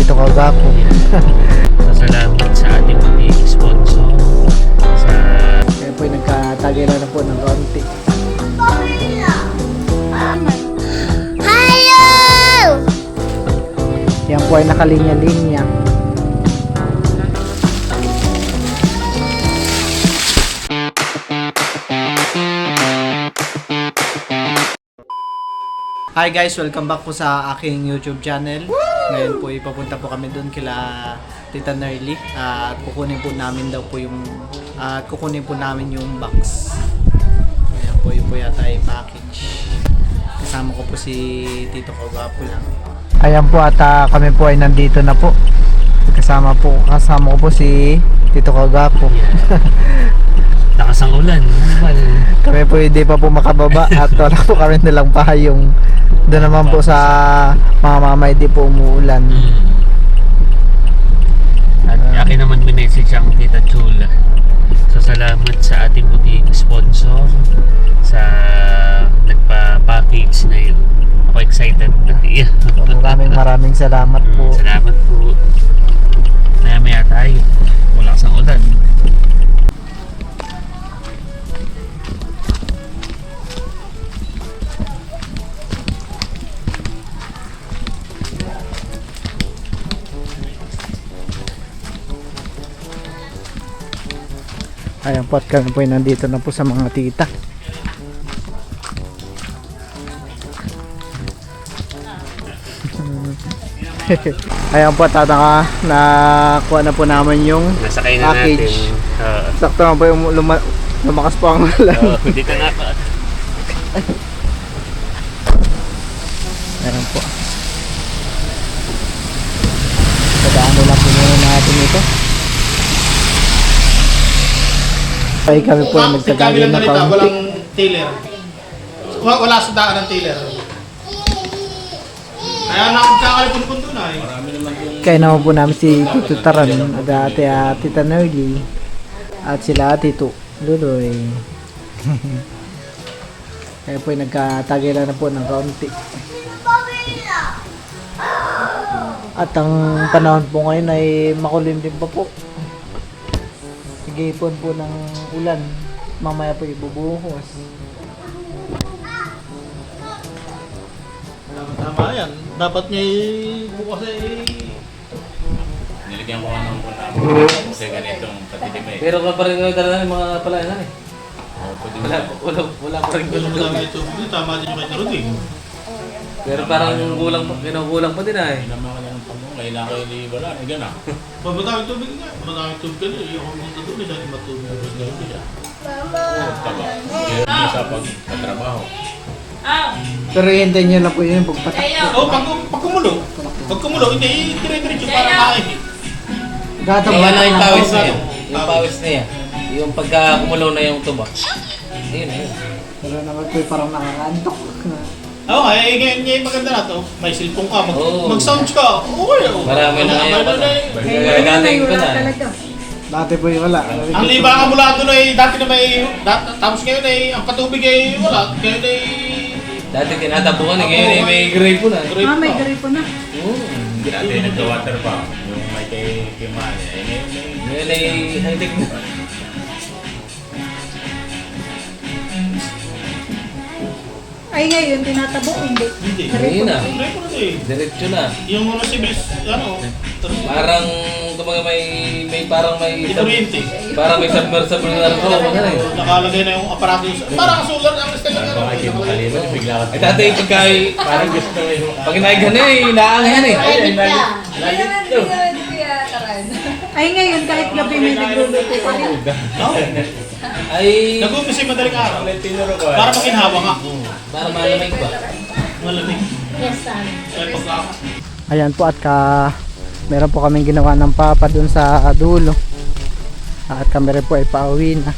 Tito Kagapo. Salamat sa ating mga sponsor sa Kaya po nagkatagilan na po ng konti. Yan po ay nakalinya-linya. Hi guys, welcome back po sa aking YouTube channel. Ngayon po ipapunta po kami doon kila Tita Nerly at kukunin po namin yung box. Ayan po, yun po yata ay package. Kasama ko po si Tito Kagapo lang. Ayan po at kami po ay nandito na po. Kasama ko po si Tito Kagapo. lakas ng ulan. Kami po hindi pa po makababa at wala po kami nilang pahayong. Doon naman po sa mga mamay di po umuulan. At akin naman minessage ang Tita Chula. So salamat sa ating buting sponsor sa nagpa-package na yun. Ako excited na. Yeah. Maraming salamat po. Salamat po. Maya tayo. Malakas ang ulan. Ayan po at kami po ay nandito na po sa mga tita. Ayan po at nakuha na po namin yung Nasakay na package. natin. Sakto naman po yung lumakas po ang ulan. Dito na pa. Ayan po. Padaan lang po muna natin ito. Ay kami po ay nagtagalan na kaunti. Walang tiller. Wala sa daan ng tiller. Kaya nakakalipunpun doon ay. Kaya naman po namin si Tito Taran at Tita Nerly at sila Tito Luloy. Kaya po ay nagkatagilan na po ng kaunti. At ang panahon po ngayon ay makulim din pa po. Gipon po ng ulan. Mamaya po ibubuhos. Tama yan. Dapat niya bukas ay... Nilagyan ko nga ng pula kasi ganitong patilim eh. Pero pa rin yung dala ng mga palayanan eh. Pwede Wala pa rin Gusto ganun. mo namin ito. Tama din yung kay Roding. Pero parang kinukulang pa din ah eh. Hindi naman ka ng pamong. Kailangan kayo wala. Hindi gana. Maraming tubig nga. Maraming tubig ka rin. Yung pumunta doon. Dahil matubig na doon siya. Tama. Kaya sa pagkatrabaho. Pero hintayin nyo lang po yun pagpatak. Oo, pag kumulo. Pag kumulo, hindi dire-diretso para kain. Gatang Ayan na yung pawis Tawag niya. ano? Yung pawis niya. Yung pagka kumulo na yung tuba. Ayun ayun. Pero naman po parang nakakantok. Oo, ngayon maganda na to. May cellphone ka, Oo. mag-sound ka. Okay. Marami na ngayon. Gagating ko na. Dati po yung wala. Ang libangan mula doon ay dati na tapos ngayon ay ang patubig ay wala. Ngayon ay Dati tinatabukan eh. Ngayon eh, may grape na. may Gripo na. Dati nagka-water pa. Yung may kay Manny. Ngayon ay high-tech na. Ay ngayon, tinatabo, hindi. Hindi. Ngayon na. Try ko na to eh. Diretso na. Yung mga civils, Parang kumbaga may parang may kuryente. parang may submersible na rin. Oo, magana eh. Nakalagay na yung aparato. Parang solar ang style ng Baka kayo makalimutan. Bigla ka. Ay dati pagka Parang gusto mo yung... pag naigan na eh, inaangayan eh. Ay ngayon, kahit gabi may nagluluto pa rin. Ay Nag-umpisa yung madaling araw. Tinuro ko. Para makinhawa nga. para malamig ba? Malamig. Yes, son. Kaya pag Ayan po at meron po kaming ginawa ng papa dun sa dulo. At kami rin po ay pauwi na.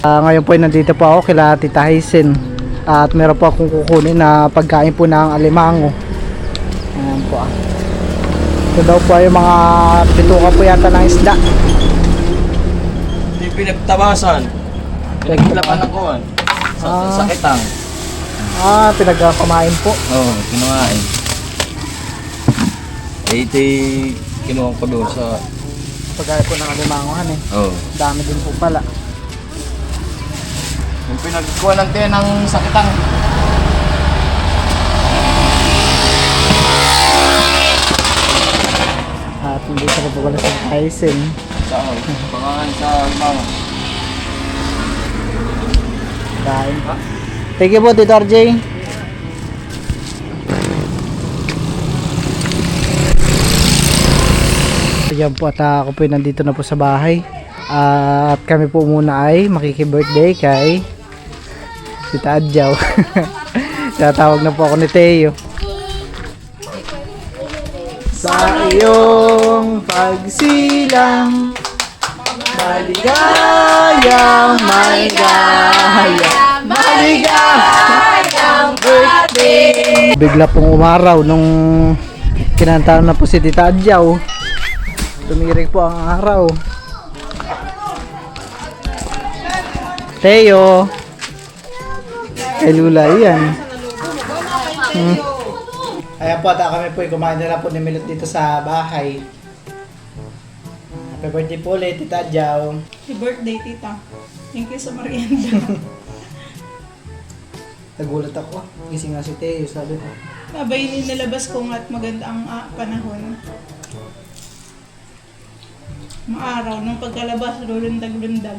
Ngayon po ay nandito po ako kila Tita Hazen. At meron po akong kukunin na pagkain po ng alimango. Ayan po ah. Ito daw po ay mga pituka po yata ng isda. Hindi pinagtabasan. Pinaglapan ng kuwan. Sakitang. Pinagkakamain po. Oo, kinuhain. Ito kinuha ko doon sa... Pagkain po ng alimangohan eh. Oo. Dami din po pala. Yung pinagkuha ng tiyan ng sakitang. At hindi sa po pala sa Hazen. Sa pangalan sa mama. Kain pa. Thank you po, Tito RJ. Ayan po at ako po nandito na po sa bahay. At kami po muna ay makiki-birthday kay Tita Adjaw. Tatawag na po ako ni Teo. Sa iyong pagsilang maligayang maligayang birthday. Bigla pong umaraw nung kinantahan na po si Tita Adjaw. Tumirik po ang araw. Teo. Kay Lula yan. Ayan po, kami po kumain na lang po ni Milot dito sa bahay. Happy birthday po ulit, Tita Adjaw. Happy birthday, tita. Thank you sa merienda. Nagulat ako. Gising nga si Teo, sabi ko. Sabay nilabas ko nga at maganda ang panahon. Maaraw, nung pagkalabas, lulundag-lundag.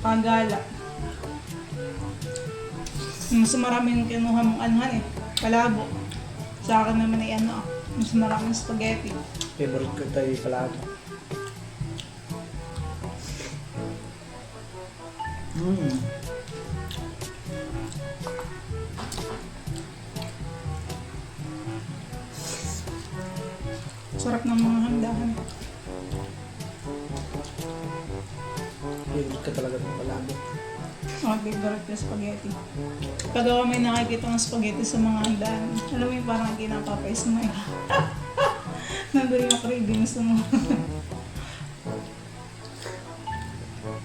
Pagala. Mas maraming kinuha mong anuhan eh. Palabo. Sa akin naman ay ano, mas maraming spaghetti. Favorite ko tayo pala ito. Sarap ng mga handahan. Favorite ka talaga ng palabo. Favorite na spaghetti. Pag ako may nakikita ng spaghetti sa mga handahan, alam mo yung parang kinapapay-smile. Nandun yung cravings mo.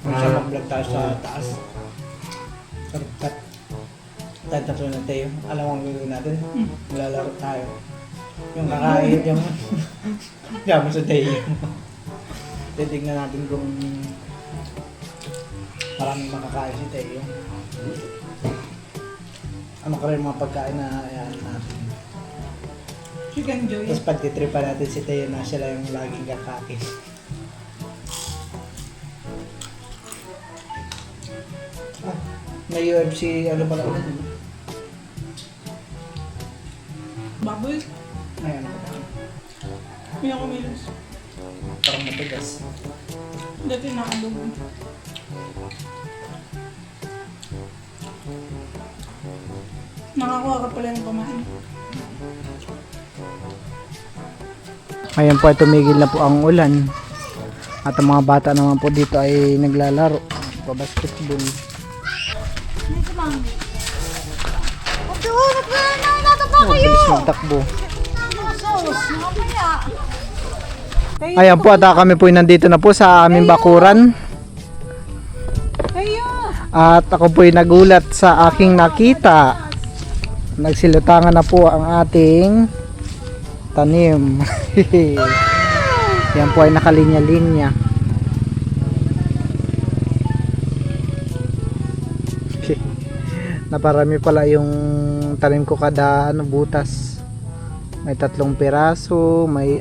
Siya mag-vlog tayo sa taas. Sarap cut. Tayo tatlo na Teo. Alam mo ang gagawin natin? Maglalaro tayo. Yung kakain yung yaman sa Teo. Titignan natin kung maraming makakain si Teo. Ano ka rin mga pagkain na ayan natin. Chicken joy. Tapos pagtitripan natin si Teo na siya lang yung laging kakain. May UFC ano pala ulit? Baboy. Ay ano pala? May ako milos. Parang matigas. Dati nakalog. Nakakuha ka pala ng pamain. Ngayon po ay tumigil na po ang ulan. At ang mga bata naman po dito ay naglalaro. Pa-basketball. Bilis magtakbo. Ayan po at kami po nandito na po sa aming bakuran. At ako po nagulat sa aking nakita. Nagsilutangan na po ang ating tanim. Yan po ay nakalinya-linya. Naparami pala yung tanim ko kada butas. May 3 piraso, may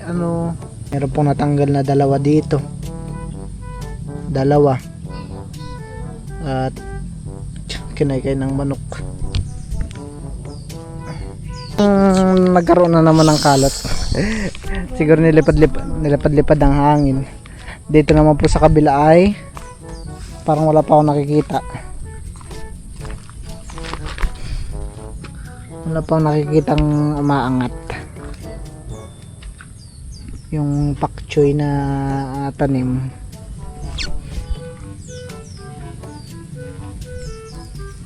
meron pong natanggal na 2 dito. 2. At kinaykay ng manok. Nagkaroon na naman ng kalat. Siguro nilipad-lipad ang hangin. Dito naman po sa kabila ay parang wala pa akong nakikita. Wala pa akong nakikitang umaangat. Yung pak choy na tanim.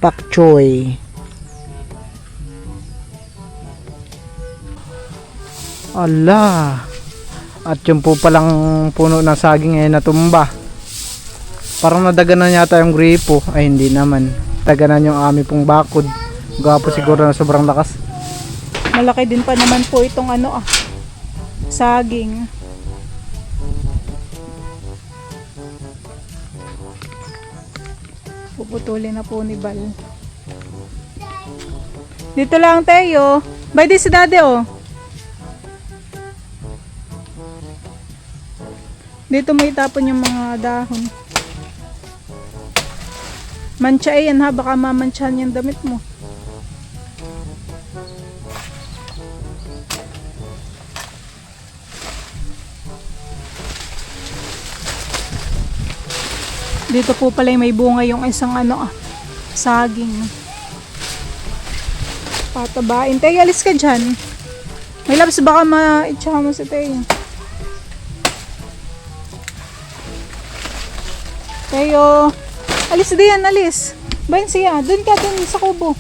Pak choy. Ala. At yung po palang puno ng saging ay natumba. Parang nadaganan yata yung gripo. Ay hindi naman. Daganan yung ami pong bakod. Gawa po siguro na sobrang lakas. Malaki din pa naman po itong saging. Puputulin na po ni Bal. Dito lang tayo. Bay di si Daddy oh. Dito mo itapon yung mga dahon. Mancha yan ha, baka mamantsahan yung damit mo. Dito po pala may bunga yung isang saging. Patabain. Tayo, alis ka dyan. May labs baka ma-itsaha mo si Tayo. Tayo. Alis diyan, alis. Bayan siya. Doon ka, doon sa kubo.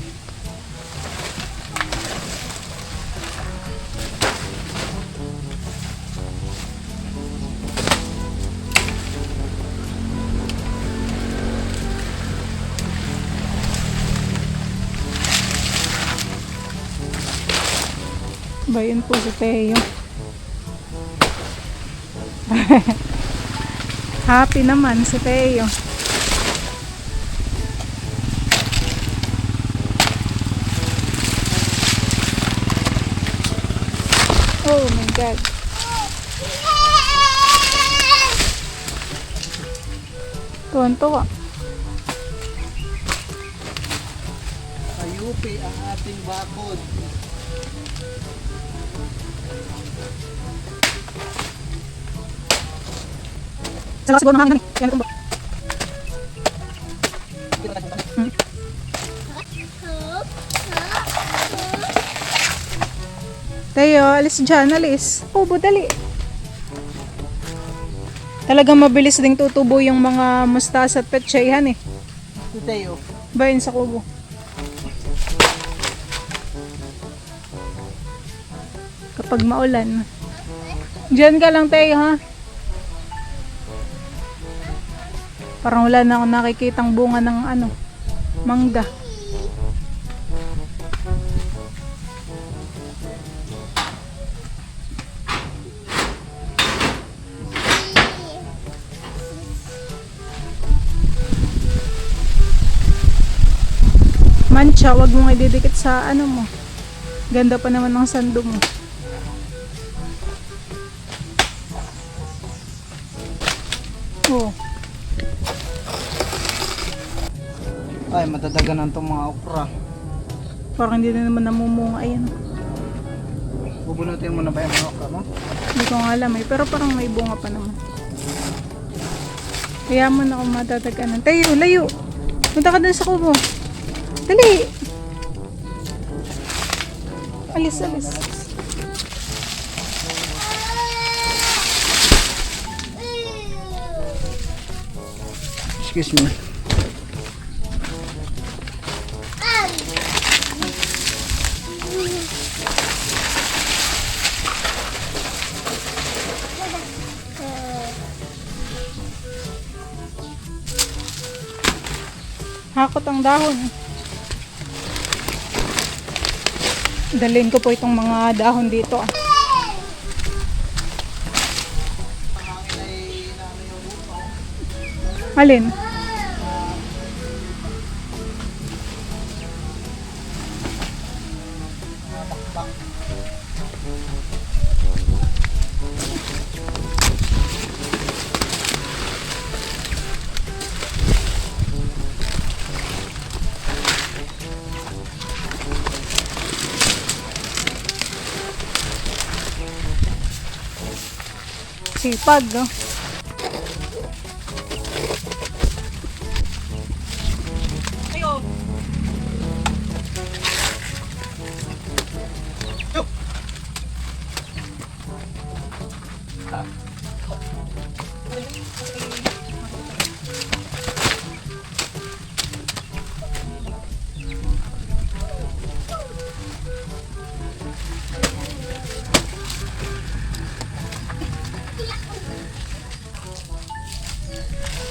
Bayan po si Teo. Happy naman si Teo. Oh my God. Tuwan-tuwa. Ayupi ang ating bakod. Sa siguro ng hangin eh. Kaya natumba. Tayo, alis dyan, alis. Kubo, dali. Talagang mabilis ding tutubo yung mga mustasa at petsyayhan eh. Tayo. Bayan sa kubo. Kapag maulan. Diyan ka lang tayo ha. Parang wala na akong nakikitang bunga ng mangga. Mancha, wag mong ididikit sa mo. Ganda pa naman ng sando mo. Oh. Ay, madadaganan tong mga okra. Parang hindi na naman namumunga. Ayan. Bubunutin mo na ba yung mga okra mo? Hindi ko nga alam eh. Pero parang may bunga pa naman. Kaya mo na kung madadaganan. Tayo, layo. Punta ka dun sa kubo. Dali. Alis, alis. Excuse me. Hakot ang dahon. Dalhin ko po itong mga dahon dito. Alin? Sipag, no? Ayo.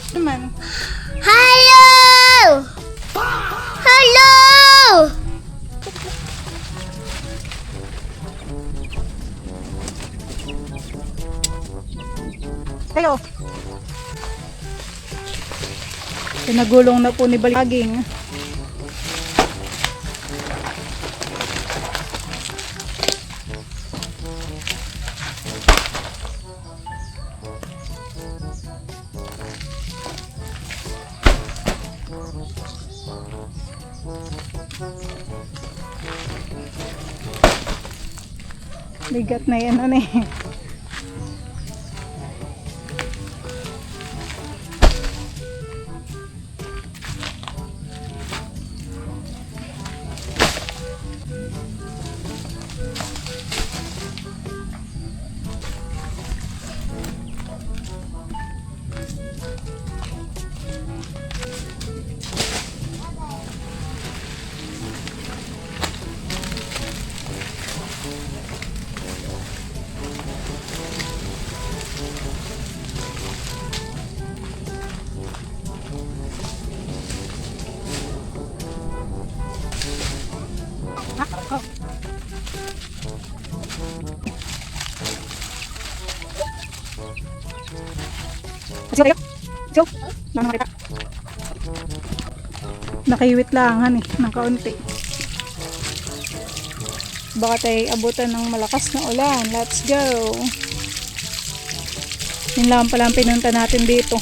Naman. Hello! Hello! Hello. Pinagulong na po ni Baliging. Bigat na yan, ano eh. Nakiwit lang han eh, ng kaunti. Baka tayo abutan ng malakas na ulan. Let's go! Yun lang pala ang pinunta natin dito.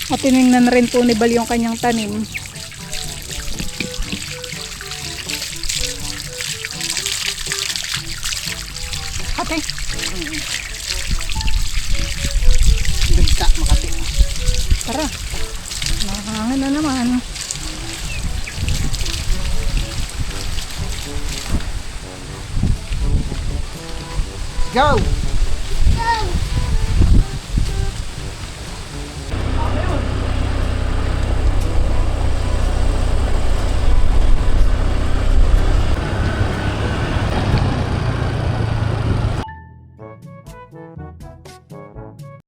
At tinignan rin po ni Bal yung kanyang tanim. Ate! Bigta, Makati. Tara! Nakahangin na naman. Go!